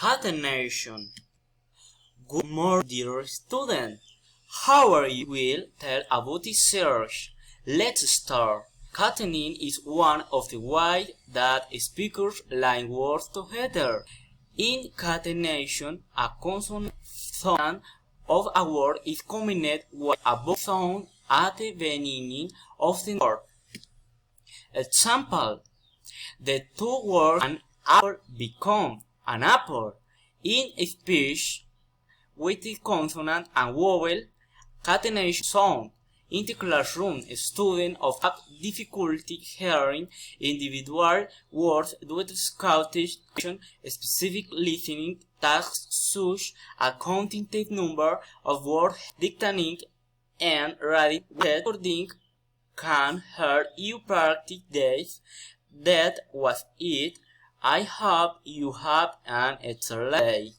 Catenation. Good morning, dear student. How are you? Will tell about this search. Let's start. Catening is one of the ways that speakers line words together. In catenation, a consonant sound of a word is combined with a vowel sound at the beginning of the word. Example: the two words an apple become an apple. In speech with the consonant and vowel catenation sound. In the classroom, students often have difficulty hearing individual words due to specific listening tasks such as counting the number of words, dictating, and writing. Recording can help you practice this. That was it. I hope you have an excellent day.